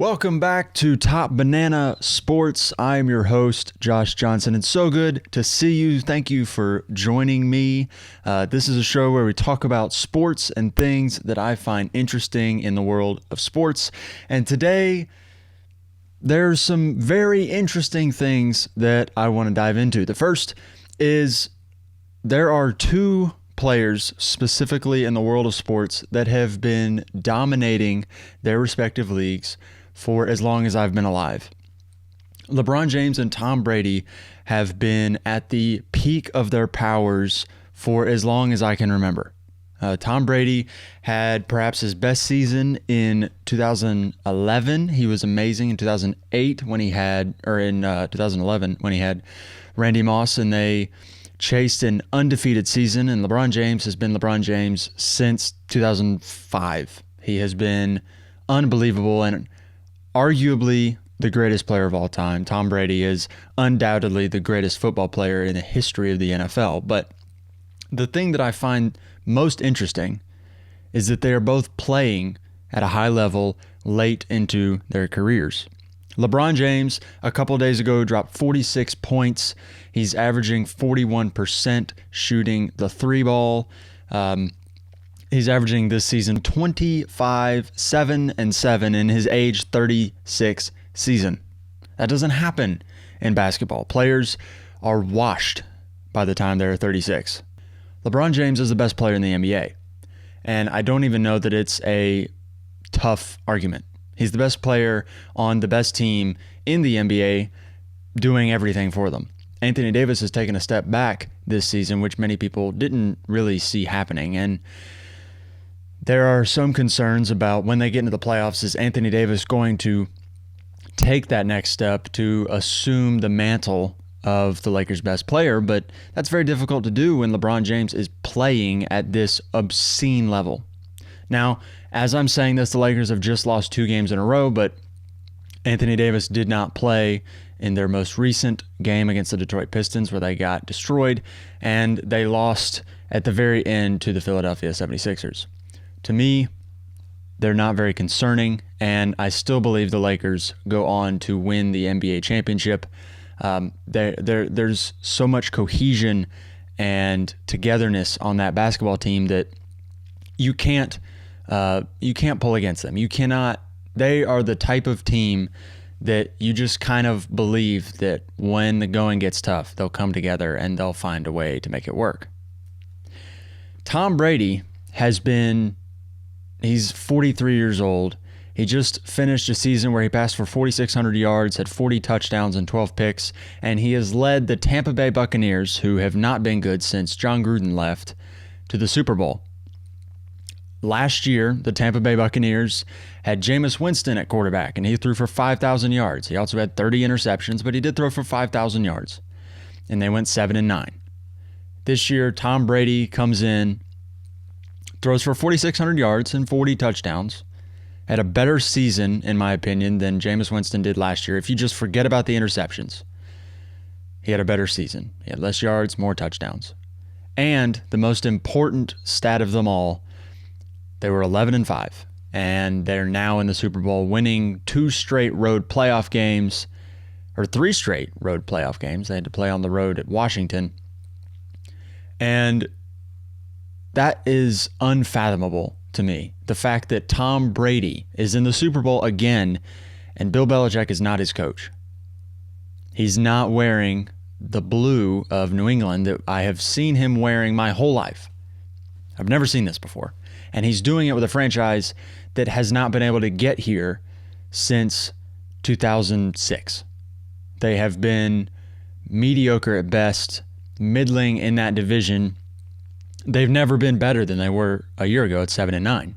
Welcome back to Top Banana Sports. I'm your host, Josh Johnson. It's so good to see you. Thank you for joining me. This is a show where we talk about sports and things that I find interesting in the world of sports. And today, there's some very interesting things that I want to dive into. The first is there are two players specifically in the world of sports that have been dominating their respective leagues for as long as I've been alive. LeBron James and Tom Brady have been at the peak of their powers for as long as I can remember. Tom Brady had perhaps his best season in 2011. He was amazing in 2008 when he had, or in 2011 when he had Randy Moss, and they chased an undefeated season. And LeBron James has been LeBron James since 2005. He has been unbelievable and arguably the greatest player of all time. Tom Brady is undoubtedly the greatest football player in the history of the NFL. But the thing that I find most interesting is that they are both playing at a high level late into their careers. LeBron James, a couple days ago, dropped 46 points. He's averaging 41% shooting the three ball. He's averaging this season 25, 7, and 7 in his age 36 season. That doesn't happen in basketball. Players are washed by the time they're 36. LeBron James is the best player in the NBA, and I don't even know that it's a tough argument. He's the best player on the best team in the NBA, doing everything for them. Anthony Davis has taken a step back this season, which many people didn't really see happening, and there are some concerns about when they get into the playoffs, is Anthony Davis going to take that next step to assume the mantle of the Lakers' best player? But that's very difficult to do when LeBron James is playing at this obscene level. Now, as I'm saying this, the Lakers have just lost 2 games in a row, but Anthony Davis did not play in their most recent game against the Detroit Pistons, where they got destroyed, and they lost at the very end to the Philadelphia 76ers. To me, they're not very concerning, and I still believe the Lakers go on to win the NBA championship. There's so much cohesion and togetherness on that basketball team that you can't pull against them. You cannot. They are the type of team that you just kind of believe that when the going gets tough, they'll come together and they'll find a way to make it work. Tom Brady he's 43 years old. He just finished a season where he passed for 4,600 yards, had 40 touchdowns and 12 picks, and he has led the Tampa Bay Buccaneers, who have not been good since John Gruden left, to the Super Bowl. Last year, the Tampa Bay Buccaneers had Jameis Winston at quarterback, and he threw for 5,000 yards. He also had 30 interceptions, but he did throw for 5,000 yards, and they went 7-9. This year, Tom Brady comes in, throws for 4,600 yards and 40 touchdowns, had a better season, in my opinion, than Jameis Winston did last year. If you just forget about the interceptions, he had a better season. He had less yards, more touchdowns. And the most important stat of them all, they were 11-5, and they're now in the Super Bowl, winning 2 straight road playoff games, or 3 straight road playoff games. They had to play on the road at Washington. And that is unfathomable to me. The fact that Tom Brady is in the Super Bowl again and Bill Belichick is not his coach. He's not wearing the blue of New England that I have seen him wearing my whole life. I've never seen this before. And he's doing it with a franchise that has not been able to get here since 2006. They have been mediocre at best, middling in that division. They've never been better than they were a year ago at 7-9.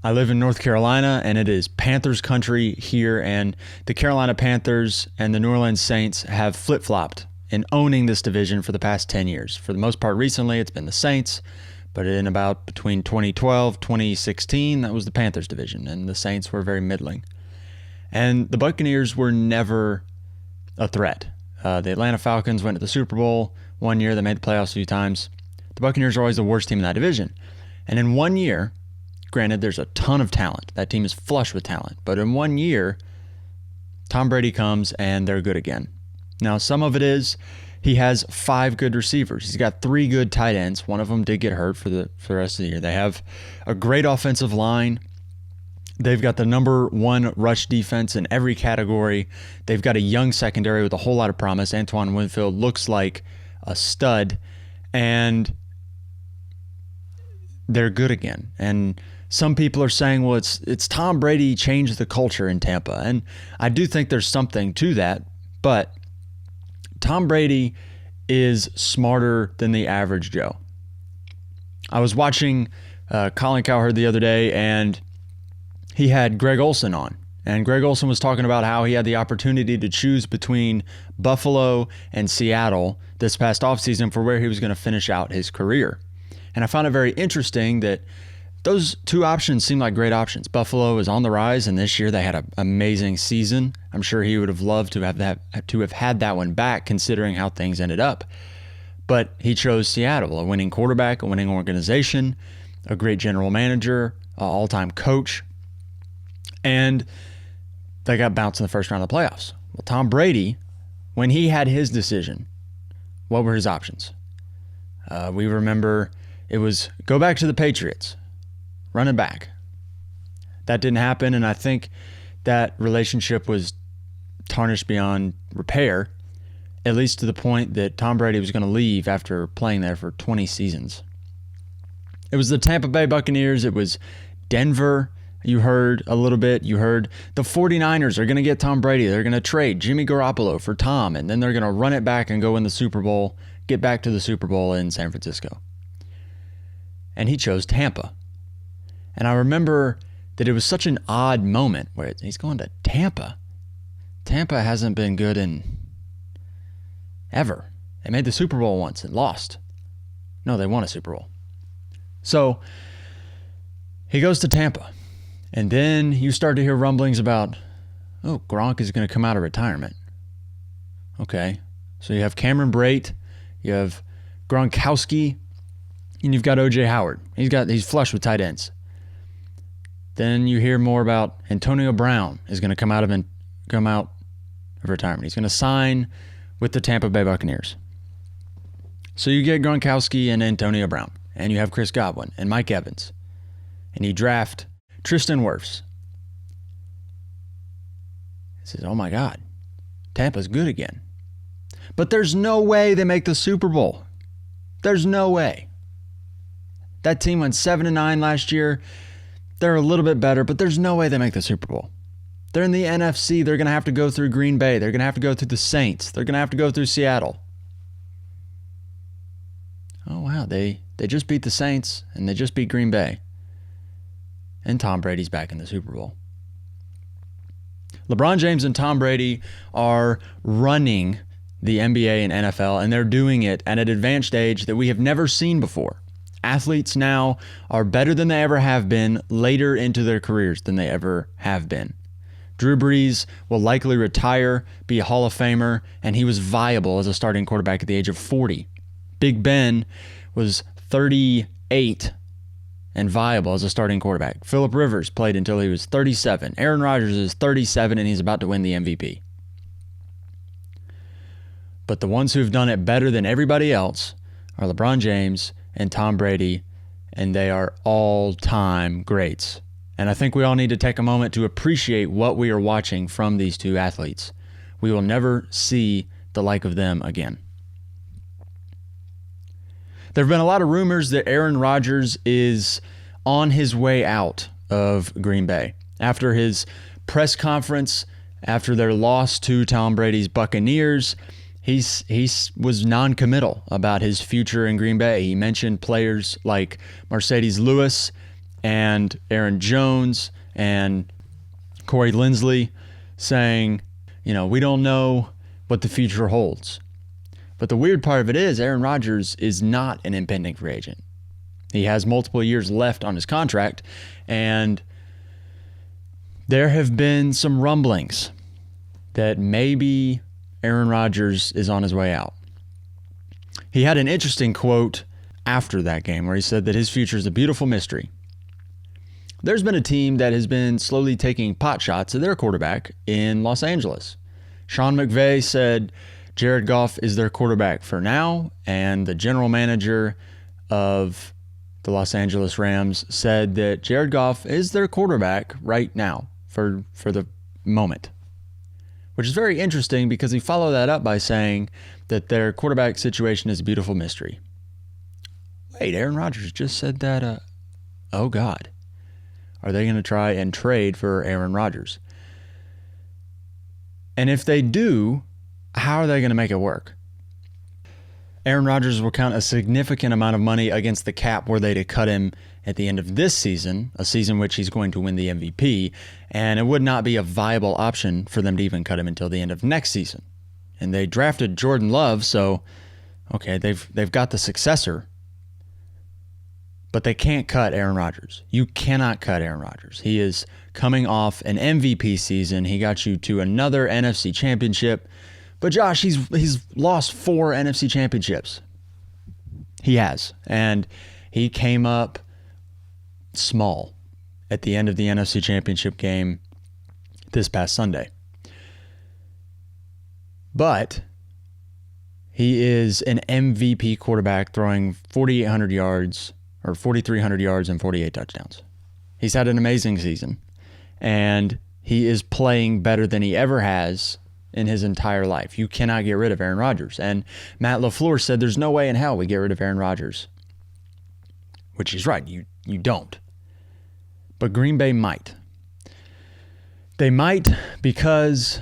I live in North Carolina, and it is Panthers country here, and the Carolina Panthers and the New Orleans Saints have flip-flopped in owning this division for the past 10 years. For the most part recently, it's been the Saints, but in about between 2012, 2016, that was the Panthers division, and the Saints were very middling. And the Buccaneers were never a threat. The Atlanta Falcons went to the Super Bowl one year. They made the playoffs a few times. The Buccaneers are always the worst team in that division. And in one year, Granted, there's a ton of talent. That team is flush with talent. But in 1 year, Tom Brady comes and they're good again. Now, some of it is he has 5 good receivers. He's got 3 good tight ends. One of them did get hurt for the rest of the year. They have a great offensive line. They've got the number 1 rush defense in every category. They've got a young secondary with a whole lot of promise. Antoine Winfield looks like a stud, and they're good again. And some people are saying, well, it's Tom Brady changed the culture in Tampa. And I do think there's something to that, but Tom Brady is smarter than the average Joe. I was watching Colin Cowherd the other day, and he had Greg Olsen on. And Greg Olsen was talking about how he had the opportunity to choose between Buffalo and Seattle this past offseason for where he was going to finish out his career. And I found it very interesting that those 2 options seem like great options. Buffalo is on the rise, and this year they had an amazing season. I'm sure he would have loved to have had that one back, considering how things ended up. But he chose Seattle, a winning quarterback, a winning organization, a great general manager, an all-time coach, and they got bounced in the first round of the playoffs. Well, Tom Brady, when he had his decision, what were his options? We remember it was go back to the Patriots. Running back. That didn't happen, and I think that relationship was tarnished beyond repair, at least to the point that Tom Brady was going to leave after playing there for 20 seasons. It was the Tampa Bay Buccaneers. It was Denver. You heard a little bit. You heard the 49ers are going to get Tom Brady. They're going to trade Jimmy Garoppolo for Tom, and then they're going to run it back and go win the Super Bowl, get back to the Super Bowl in San Francisco. And he chose Tampa. And I remember that it was such an odd moment where he's going to Tampa. Tampa hasn't been good in ever. They made the Super Bowl once and lost. No, they won a Super Bowl. So he goes to Tampa. And then you start to hear rumblings about, oh, Gronk is going to come out of retirement. Okay. So you have Cameron Brate, you have Gronkowski, and you've got O.J. Howard. He's flush with tight ends. Then you hear more about Antonio Brown is going to come out of retirement. He's going to sign with the Tampa Bay Buccaneers. So you get Gronkowski and Antonio Brown, and you have Chris Godwin and Mike Evans, and you draft Tristan Wirfs. He says, oh my God, Tampa's good again. But there's no way they make the Super Bowl. There's no way. That team went 7-9 last year. They're a little bit better, but there's no way they make the Super Bowl. They're in the NFC. They're going to have to go through Green Bay. They're going to have to go through the Saints. They're going to have to go through Seattle. Oh, wow. They just beat the Saints, and they just beat Green Bay. And Tom Brady's back in the Super Bowl. LeBron James and Tom Brady are running the NBA and NFL, and they're doing it at an advanced age that we have never seen before. Athletes now are better than they ever have been, later into their careers than they ever have been. Drew Brees will likely retire, be a Hall of Famer, and he was viable as a starting quarterback at the age of 40. Big Ben was 38 and viable as a starting quarterback. Phillip Rivers played until he was 37. Aaron Rodgers is 37 and he's about to win the MVP. But the ones who've done it better than everybody else are LeBron James and Tom Brady, and they are all-time greats. And I think we all need to take a moment to appreciate what we are watching from these two athletes. We will never see the like of them again. There have been a lot of rumors that Aaron Rodgers is on his way out of Green Bay. After his press conference, after their loss to Tom Brady's Buccaneers, he was non-committal about his future in Green Bay. He mentioned players like Mercedes Lewis and Aaron Jones and Corey Linsley, saying, we don't know what the future holds. But the weird part of it is Aaron Rodgers is not an impending free agent. He has multiple years left on his contract, and there have been some rumblings that maybe Aaron Rodgers is on his way out. He had an interesting quote after that game where he said that his future is a beautiful mystery. There's been a team that has been slowly taking pot shots at their quarterback in Los Angeles. Sean McVay said Jared Goff is their quarterback for now, and the general manager of the Los Angeles Rams said that Jared Goff is their quarterback right now for the moment, which is very interesting because he followed that up by saying that their quarterback situation is a beautiful mystery. Wait, Aaron Rodgers just said that, oh God. Are they going to try and trade for Aaron Rodgers? And if they do, how are they going to make it work? Aaron Rodgers will count a significant amount of money against the cap were they to cut him at the end of this season, a season which he's going to win the MVP, and it would not be a viable option for them to even cut him until the end of next season. And they drafted Jordan Love, so okay, they've got the successor. But they can't cut Aaron Rodgers. You cannot cut Aaron Rodgers. He is coming off an MVP season. He got you to another NFC championship. But Josh, he's lost 4 NFC championships. He has. And he came up small at the end of the NFC championship game this past Sunday. But he is an MVP quarterback throwing 4,800 yards or 4,300 yards and 48 touchdowns. He's had an amazing season, and he is playing better than he ever has in his entire life. You cannot get rid of Aaron Rodgers. And Matt LaFleur said there's no way in hell we get rid of Aaron Rodgers, which he's right. You don't. But Green Bay might. They might because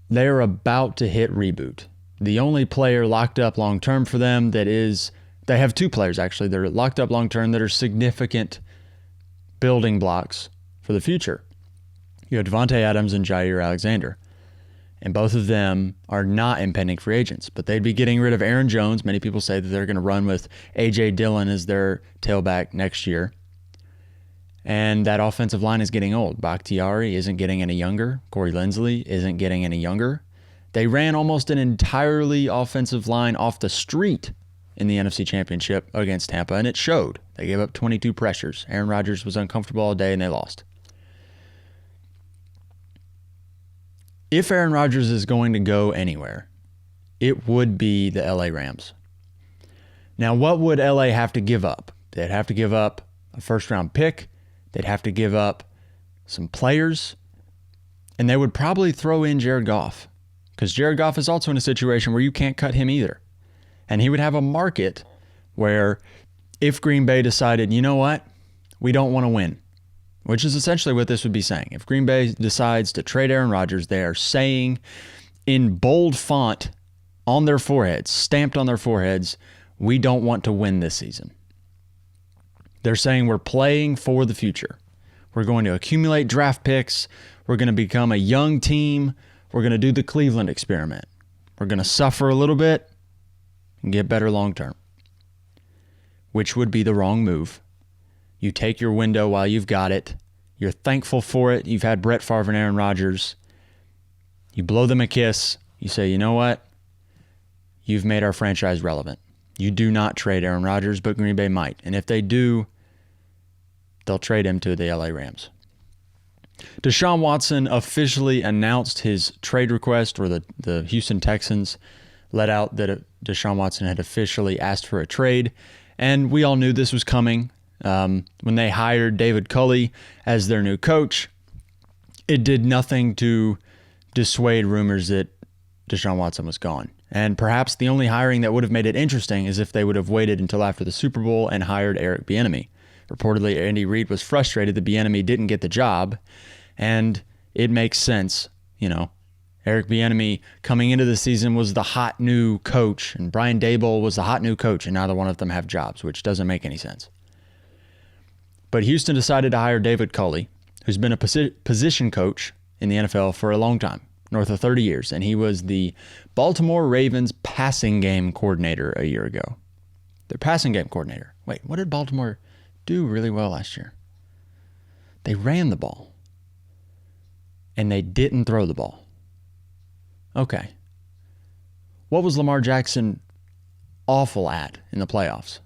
they're about to hit reboot. The only player locked up long-term for them they have 2 players, actually. They're locked up long-term that are significant building blocks for the future. You have Devontae Adams and Jair Alexander. And both of them are not impending free agents. But they'd be getting rid of Aaron Jones. Many people say that they're going to run with A.J. Dillon as their tailback next year. And that offensive line is getting old. Bakhtiari isn't getting any younger. Corey Linsley isn't getting any younger. They ran almost an entirely offensive line off the street in the NFC Championship against Tampa, and it showed. They gave up 22 pressures. Aaron Rodgers was uncomfortable all day, and they lost. If Aaron Rodgers is going to go anywhere, it would be the LA Rams. Now, what would LA have to give up? They'd have to give up a first-round pick. They'd have to give up some players, and they would probably throw in Jared Goff, because Jared Goff is also in a situation where you can't cut him either. And he would have a market where if Green Bay decided, you know what, we don't want to win, which is essentially what this would be saying. If Green Bay decides to trade Aaron Rodgers, they are saying in bold font on their foreheads, stamped on their foreheads, we don't want to win this season. They're saying we're playing for the future. We're going to accumulate draft picks. We're going to become a young team. We're going to do the Cleveland experiment. We're going to suffer a little bit and get better long term, which would be the wrong move. You take your window while you've got it. You're thankful for it. You've had Brett Favre and Aaron Rodgers. You blow them a kiss. You say, you know what? You've made our franchise relevant. You do not trade Aaron Rodgers, but Green Bay might. And if they do, they'll trade him to the LA Rams. Deshaun Watson officially announced his trade request, or the Houston Texans let out that Deshaun Watson had officially asked for a trade. And we all knew this was coming. When they hired David Culley as their new coach, it did nothing to dissuade rumors that Deshaun Watson was gone. And perhaps the only hiring that would have made it interesting is if they would have waited until after the Super Bowl and hired Eric Bieniemy. Reportedly, Andy Reid was frustrated that Bieniemy didn't get the job, and it makes sense. Eric Bieniemy coming into the season was the hot new coach, and Brian Daboll was the hot new coach, and neither one of them have jobs, which doesn't make any sense. But Houston decided to hire David Culley, who's been a position coach in the NFL for a long time, north of 30 years, and he was the Baltimore Ravens passing game coordinator a year ago. Their passing game coordinator. Wait, what did Baltimore do really well last year? They ran the ball, and they didn't throw the ball. Okay. What was Lamar Jackson awful at in the playoffs?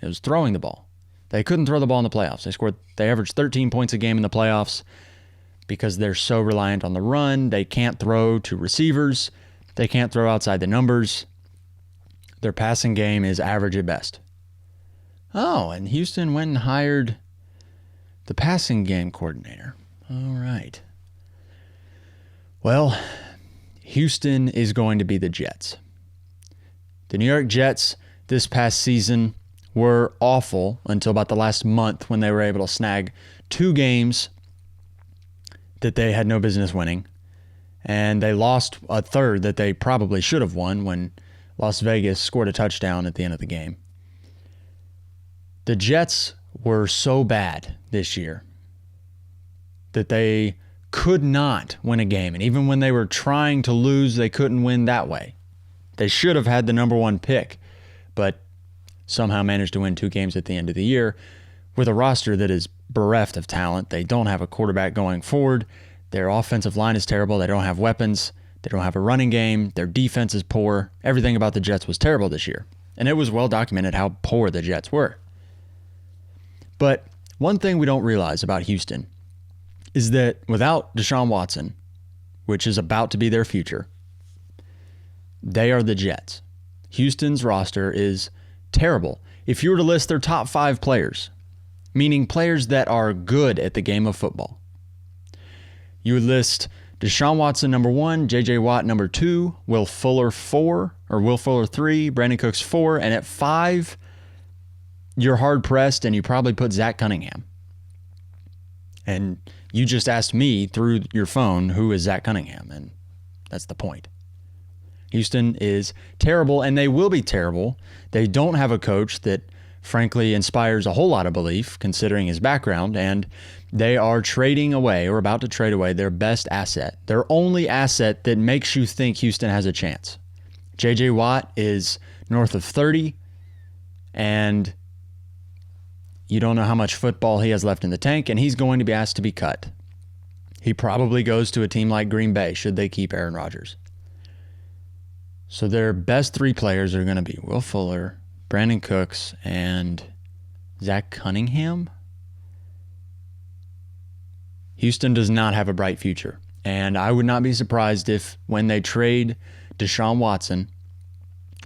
It was throwing the ball. They couldn't throw the ball in the playoffs. They averaged 13 points a game in the playoffs because they're so reliant on the run. They can't throw to receivers. They can't throw outside the numbers. Their passing game is average at best. Oh, and Houston went and hired the passing game coordinator. All right. Well, Houston is going to be the Jets. The New York Jets this past season were awful until about the last month when they were able to snag 2 games that they had no business winning. And they lost a third that they probably should have won when Las Vegas scored a touchdown at the end of the game. The Jets were so bad this year that they could not win a game. And even when they were trying to lose, they couldn't win that way. They should have had the number 1 pick, but somehow managed to win 2 games at the end of the year with a roster that is bereft of talent. They don't have a quarterback going forward. Their offensive line is terrible. They don't have weapons. They don't have a running game. Their defense is poor. Everything about the Jets was terrible this year. And it was well documented how poor the Jets were. But one thing we don't realize about Houston is that without Deshaun Watson, which is about to be their future, they are the Jets. Houston's roster is terrible. If you were to list their top 5 players, meaning players that are good at the game of football, you would list Deshaun Watson number 1, J.J. Watt number 2, Will Fuller 3, Brandon Cooks 4, and at 5, you're hard-pressed and you probably put Zach Cunningham. And you just asked me through your phone, who is Zach Cunningham? And that's the point. Houston is terrible, and they will be terrible. They don't have a coach that, frankly, inspires a whole lot of belief, considering his background, and they are trading away, or about to trade away, their best asset. Their only asset that makes you think Houston has a chance. J.J. Watt is north of 30, and you don't know how much football he has left in the tank, and he's going to be asked to be cut. He probably goes to a team like Green Bay, should they keep Aaron Rodgers. So their best 3 players are going to be Will Fuller, Brandon Cooks, and Zach Cunningham. Houston does not have a bright future. And I would not be surprised if when they trade Deshaun Watson,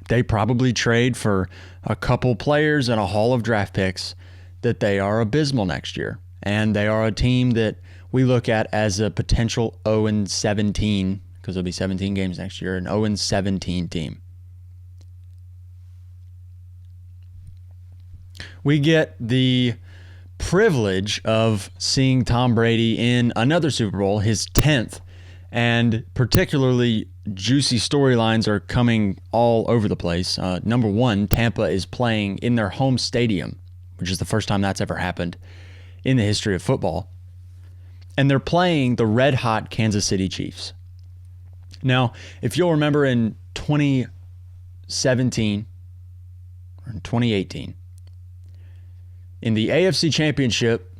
they probably trade for a couple players and a haul of draft picks, that they are abysmal next year. And they are a team that we look at as a potential 0-17, because there'll be 17 games next year, an 0-17 team. We get the privilege of seeing Tom Brady in another Super Bowl, his 10th, and particularly juicy storylines are coming all over the place. Number 1, Tampa is playing in their home stadium, which is the first time that's ever happened in the history of football. And they're playing the red-hot Kansas City Chiefs. Now, if you'll remember in 2017 or in 2018, in the AFC Championship,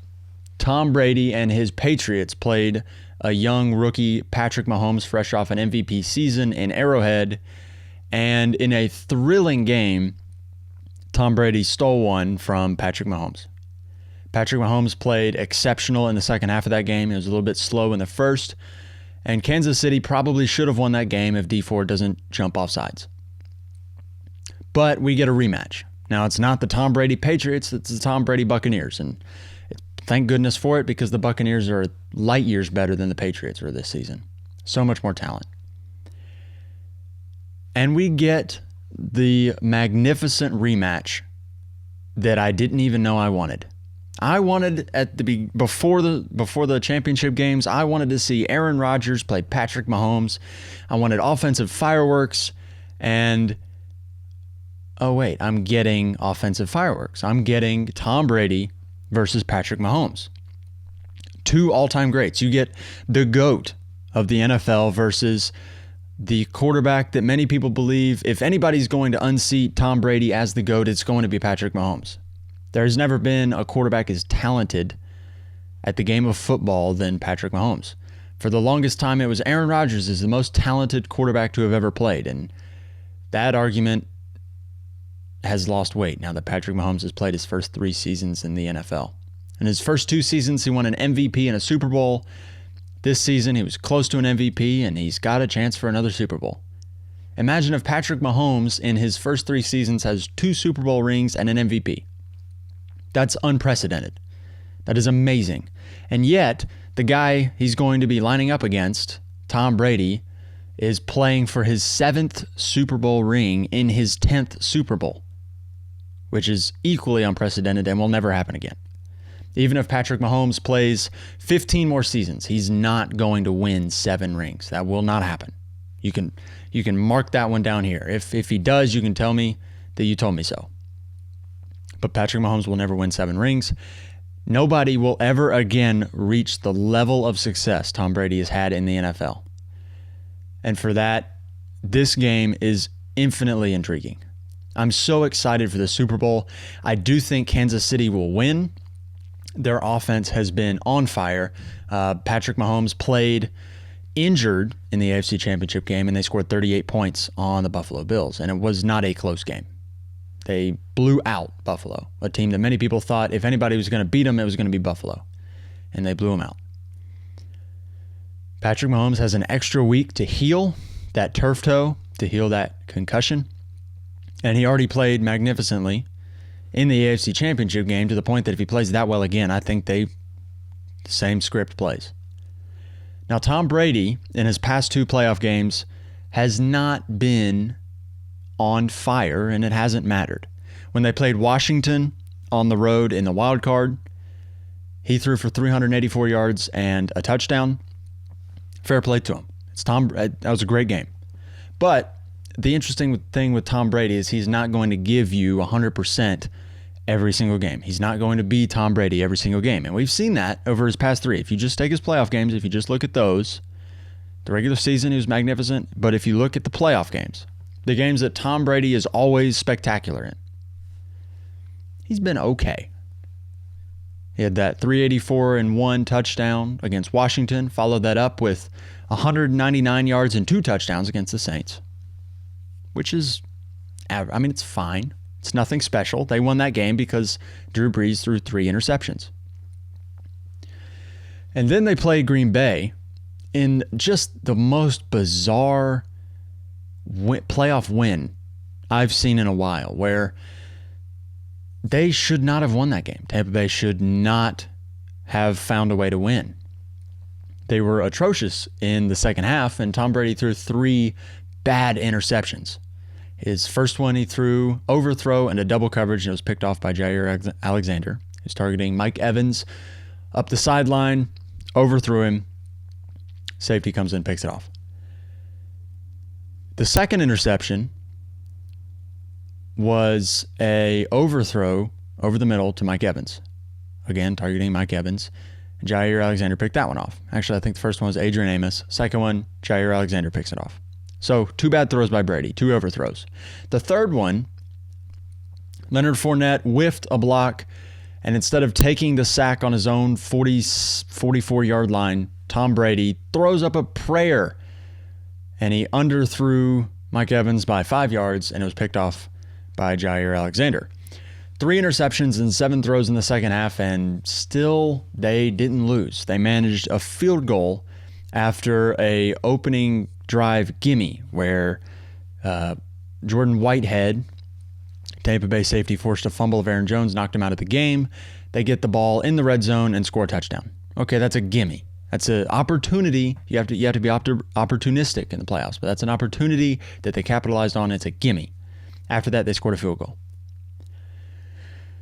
Tom Brady and his Patriots played a young rookie, Patrick Mahomes, fresh off an MVP season in Arrowhead. And in a thrilling game, Tom Brady stole one from Patrick Mahomes. Patrick Mahomes played exceptional in the second half of that game. It was a little bit slow in the first. And Kansas City probably should have won that game if D Ford doesn't jump off sides. But we get a rematch. Now, it's not the Tom Brady Patriots, it's the Tom Brady Buccaneers. And thank goodness for it, because the Buccaneers are light years better than the Patriots are this season. So much more talent. And we get the magnificent rematch that I didn't even know I wanted. I wanted before the championship games, I wanted to see Aaron Rodgers play Patrick Mahomes. I wanted offensive fireworks, and oh wait, I'm getting offensive fireworks. I'm getting Tom Brady versus Patrick Mahomes. 2 all-time greats. You get the GOAT of the NFL versus the quarterback that many people believe, if anybody's going to unseat Tom Brady as the GOAT, it's going to be Patrick Mahomes. There's never been a quarterback as talented at the game of football than Patrick Mahomes. For the longest time, it was Aaron Rodgers is the most talented quarterback to have ever played. And that argument has lost weight now that Patrick Mahomes has played his first 3 seasons in the NFL. In his first 2 seasons, he won an MVP and a Super Bowl. This season, he was close to an MVP, and he's got a chance for another Super Bowl. Imagine if Patrick Mahomes in his first 3 seasons has 2 Super Bowl rings and an MVP. That's unprecedented. That is amazing. And yet, the guy he's going to be lining up against, Tom Brady, is playing for his 7th Super Bowl ring in his 10th Super Bowl, which is equally unprecedented and will never happen again. Even if Patrick Mahomes plays 15 more seasons, he's not going to win 7 rings. That will not happen. You can mark that one down here. If he does, you can tell me that you told me so. But Patrick Mahomes will never win 7 rings. Nobody will ever again reach the level of success Tom Brady has had in the NFL. And for that, this game is infinitely intriguing. I'm so excited for the Super Bowl. I do think Kansas City will win. Their offense has been on fire. Patrick Mahomes played injured in the AFC Championship game, and they scored 38 points on the Buffalo Bills, and it was not a close game. They blew out Buffalo, a team that many people thought if anybody was going to beat them, it was going to be Buffalo, and they blew them out. Patrick Mahomes has an extra week to heal that turf toe, to heal that concussion, and he already played magnificently in the AFC Championship game to the point that if he plays that well again, I think the same script plays. Now, Tom Brady, in his past 2 playoff games, has not been on fire, and it hasn't mattered. When they played Washington on the road in the wild card, he threw for 384 yards and a touchdown. Fair play to him. That was a great game. But the interesting thing with Tom Brady is he's not going to give you 100% every single game. He's not going to be Tom Brady every single game. And we've seen that over his past 3. If you just take his playoff games, if you just look at those, the regular season, he was magnificent. But if you look at the playoff games, the games that Tom Brady is always spectacular in, he's been okay. He had that 384 and 1 touchdown against Washington, followed that up with 199 yards and 2 touchdowns against the Saints, which is, it's fine. It's nothing special. They won that game because Drew Brees threw 3 interceptions. And then they played Green Bay in just the most bizarre playoff win I've seen in a while, where they should not have won that game. Tampa Bay should not have found a way to win. They were atrocious in the second half, and Tom Brady threw 3 bad interceptions. His first one, he threw overthrow and a double coverage, and it was picked off by Jair Alexander. He's targeting Mike Evans up the sideline, overthrew him. Safety comes in, picks it off. The second interception was a overthrow over the middle to Mike Evans. Again, targeting Mike Evans. Jair Alexander picked that one off. Actually, I think the first one was Adrian Amos. Second one, Jair Alexander picks it off. So 2 bad throws by Brady, 2 overthrows. The third one, Leonard Fournette whiffed a block, and instead of taking the sack on his own 44-yard line, Tom Brady throws up a prayer, and he underthrew Mike Evans by 5 yards, and it was picked off by Jair Alexander. 3 interceptions and 7 throws in the second half, and still they didn't lose. They managed a field goal after a opening drive gimme where Jordan Whitehead, Tampa Bay safety, forced a fumble of Aaron Jones, knocked him out of the game. They get the ball in the red zone and score a touchdown. Okay, that's a gimme. That's an opportunity. You have to be opportunistic in the playoffs, but that's an opportunity that they capitalized on. It's a gimme. After that, they scored a field goal.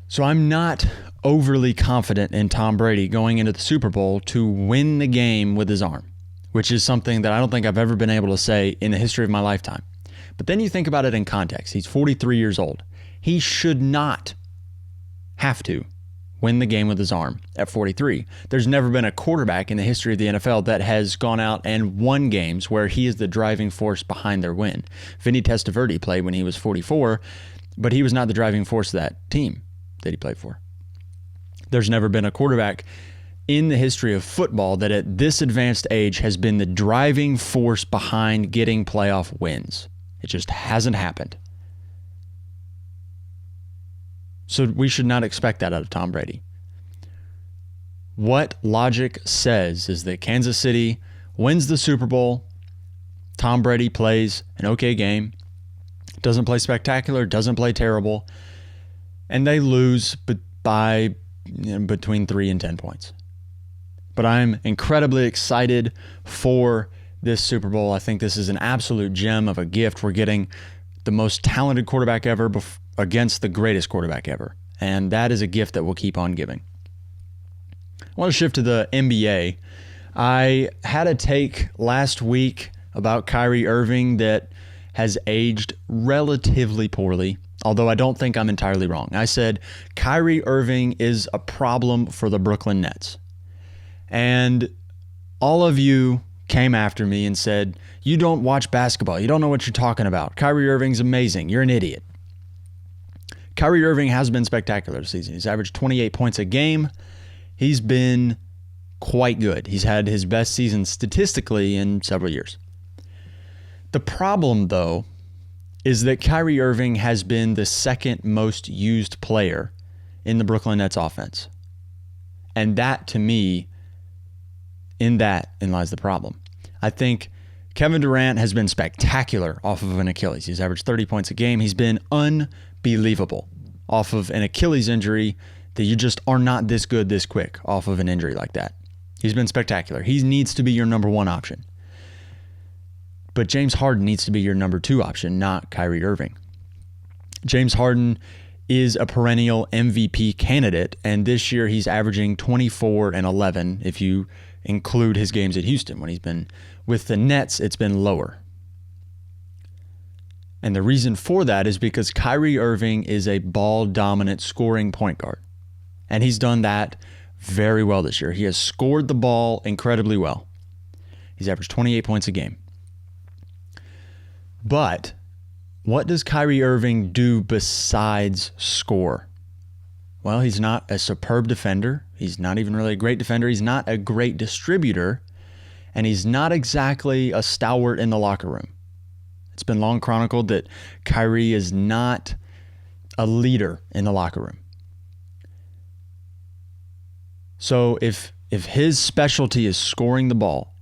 So I'm not overly confident in Tom Brady going into the Super Bowl to win the game with his arm, which is something that I don't think I've ever been able to say in the history of my lifetime. But then you think about it in context. He's 43 years old. He should not have to win the game with his arm at 43. There's never been a quarterback in the history of the NFL that has gone out and won games where he is the driving force behind their win. Vinny Testaverde played when he was 44, but he was not the driving force of that team that he played for. There's never been a quarterback in the history of football that at this advanced age has been the driving force behind getting playoff wins. It just hasn't happened. So we should not expect that out of Tom Brady. What logic says is that Kansas City wins the Super Bowl, Tom Brady plays an okay game, doesn't play spectacular, doesn't play terrible, and they lose by between 3 and 10 points. But I'm incredibly excited for this Super Bowl. I think this is an absolute gem of a gift. We're getting the most talented quarterback ever against the greatest quarterback ever, and that is a gift that we'll keep on giving. I want to shift to the NBA. I had a take last week about Kyrie Irving that has aged relatively poorly, although I don't think I'm entirely wrong. I said Kyrie Irving is a problem for the Brooklyn Nets. And all of you came after me and said, you don't watch basketball. You don't know what you're talking about. Kyrie Irving's amazing. You're an idiot. Kyrie Irving has been spectacular this season. He's averaged 28 points a game. He's been quite good. He's had his best season statistically in several years. The problem, though, is that Kyrie Irving has been the second most used player in the Brooklyn Nets offense. And that, to me, in lies the problem. I think Kevin Durant has been spectacular off of an Achilles. He's averaged 30 points a game. He's been unbelievable off of an Achilles injury that you just are not this good this quick off of an injury like that. He's been spectacular. He needs to be your number one option. But James Harden needs to be your number two option, not Kyrie Irving. James Harden is a perennial MVP candidate, and this year he's averaging 24 and 11 if you include his games at Houston. When he's been with the Nets, it's been lower. And the reason for that is because Kyrie Irving is a ball-dominant scoring point guard. And he's done that very well this year. He has scored the ball incredibly well. He's averaged 28 points a game. But what does Kyrie Irving do besides score? Well, he's not a superb defender. He's not even really a great defender. He's not a great distributor. And he's not exactly a stalwart in the locker room. It's been long chronicled that Kyrie is not a leader in the locker room. So if his specialty is scoring the ball,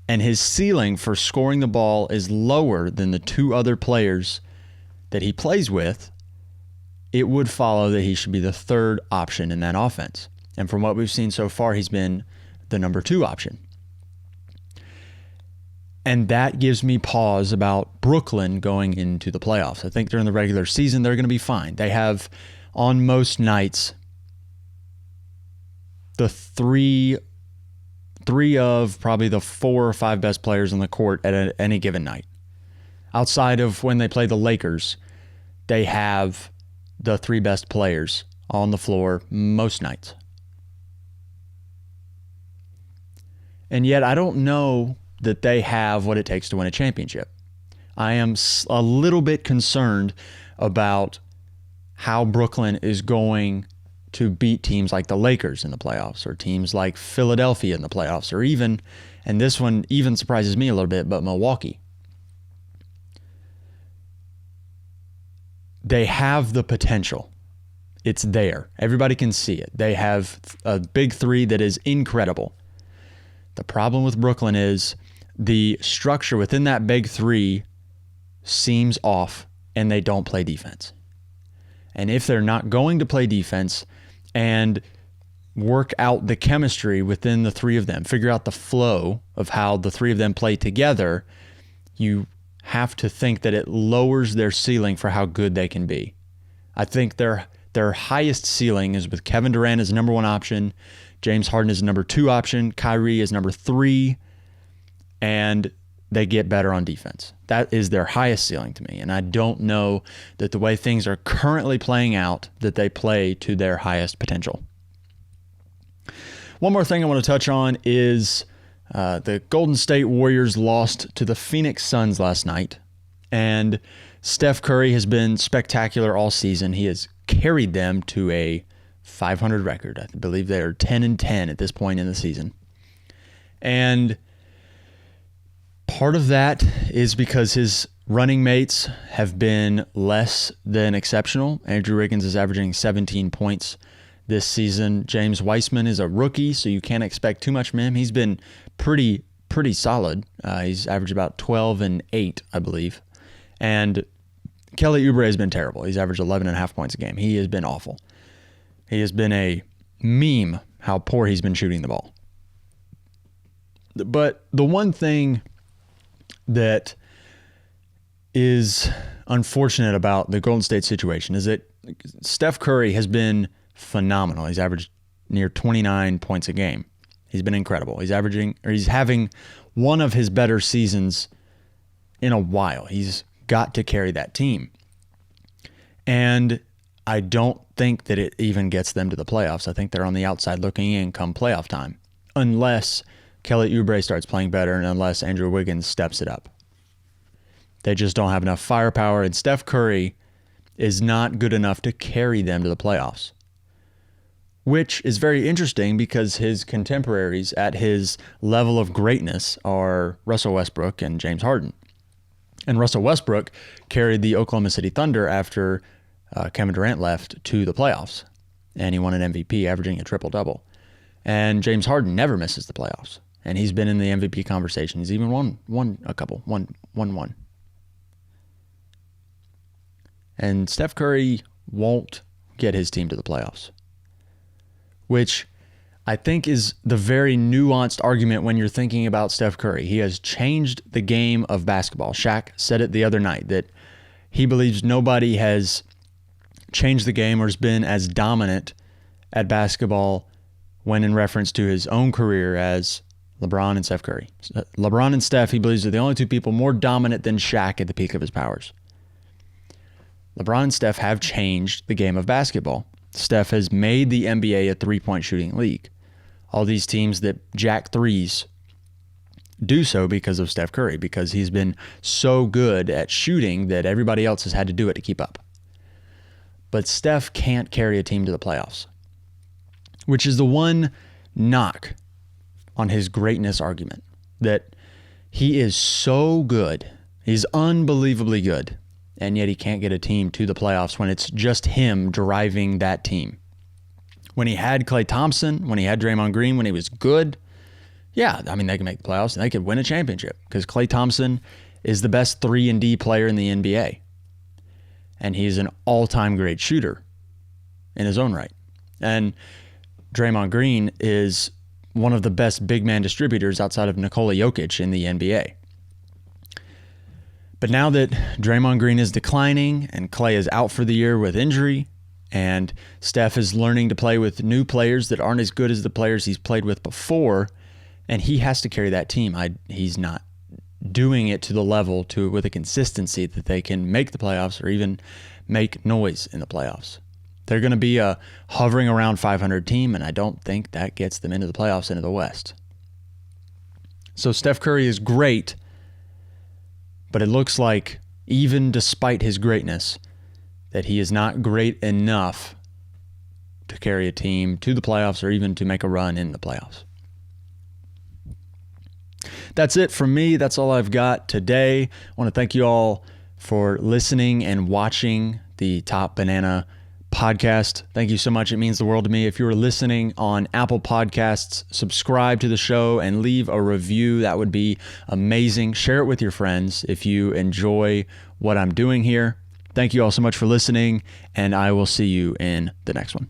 and his ceiling for scoring the ball is lower than the two other players that he plays with, it would follow that he should be the third option in that offense. And from what we've seen so far, he's been the number two option. And that gives me pause about Brooklyn going into the playoffs. I think during the regular season, they're going to be fine. They have, on most nights, the three of probably the 4 or 5 best players on the court at any given night. Outside of when they play the Lakers, they have the 3 best players on the floor most nights. And yet I don't know that they have what it takes to win a championship. I am a little bit concerned about how Brooklyn is going to beat teams like the Lakers in the playoffs, or teams like Philadelphia in the playoffs, or even, and this one even surprises me a little bit, but Milwaukee. They have the potential. It's there. Everybody can see it. They have a big three that is incredible. The problem with Brooklyn is the structure within that big three seems off, and they don't play defense. And if they're not going to play defense and work out the chemistry within the three of them, figure out the flow of how the three of them play together, you have to think that it lowers their ceiling for how good they can be. I think their highest ceiling is with Kevin Durant as number one option, James Harden is number two option, Kyrie is number 3, and they get better on defense. That is their highest ceiling to me. And I don't know that the way things are currently playing out, that they play to their highest potential. One more thing I want to touch on is the Golden State Warriors lost to the Phoenix Suns last night. And Steph Curry has been spectacular all season. He has carried them to a 500 record. I believe they are 10-10 at this point in the season. And part of that is because his running mates have been less than exceptional. Andrew Wiggins is averaging 17 points this season. James Wiseman is a rookie, so you can't expect too much from him. He's been pretty solid. He's averaged about 12 and 8, I believe. And Kelly Oubre has been terrible. He's averaged 11.5 points a game. He has been awful. He has been a meme how poor he's been shooting the ball. But the one thing that is unfortunate about the Golden State situation is that Steph Curry has been phenomenal. He's averaged near 29 points a game. He's been incredible. He's having one of his better seasons in a while. He's got to carry that team. And I don't think that it even gets them to the playoffs. I think they're on the outside looking in come playoff time, unless Kelly Oubre starts playing better and unless Andrew Wiggins steps it up. They just don't have enough firepower, and Steph Curry is not good enough to carry them to the playoffs, which is very interesting because his contemporaries at his level of greatness are Russell Westbrook and James Harden. And Russell Westbrook carried the Oklahoma City Thunder after Kevin Durant left to the playoffs, and he won an MVP, averaging a triple-double. And James Harden never misses the playoffs, and he's been in the MVP conversation. He's even won a couple, won. And Steph Curry won't get his team to the playoffs, which I think is the very nuanced argument when you're thinking about Steph Curry. He has changed the game of basketball. Shaq said it the other night that he believes nobody has changed the game or has been as dominant at basketball when in reference to his own career as LeBron and Steph Curry. LeBron and Steph, he believes, are the only two people more dominant than Shaq at the peak of his powers. LeBron and Steph have changed the game of basketball. Steph has made the NBA a three-point shooting league. All these teams that jack threes do so because of Steph Curry, because he's been so good at shooting that everybody else has had to do it to keep up. But Steph can't carry a team to the playoffs, which is the one knock on his greatness argument, that he is so good. He's unbelievably good. And yet he can't get a team to the playoffs when it's just him driving that team. When he had Klay Thompson, when he had Draymond Green, when he was good, yeah, I mean, they can make the playoffs and they could win a championship because Klay Thompson is the best 3-and-D player in the NBA. And he's an all-time great shooter in his own right. And Draymond Green is one of the best big man distributors outside of Nikola Jokic in the NBA. But now that Draymond Green is declining and Klay is out for the year with injury, and Steph is learning to play with new players that aren't as good as the players he's played with before, and he has to carry that team. He's not doing it to the level with a consistency that they can make the playoffs or even make noise in the playoffs. They're going to be a hovering around 500 team, and I don't think that gets them into the playoffs into the West. So Steph Curry is great, but it looks like, even despite his greatness, that he is not great enough to carry a team to the playoffs or even to make a run in the playoffs. That's it from me. That's all I've got today. I want to thank you all for listening and watching the Top Banana podcast. Thank you so much. It means the world to me. If you're listening on Apple Podcasts, subscribe to the show and leave a review. That would be amazing. Share it with your friends if you enjoy what I'm doing here. Thank you all so much for listening, and I will see you in the next one.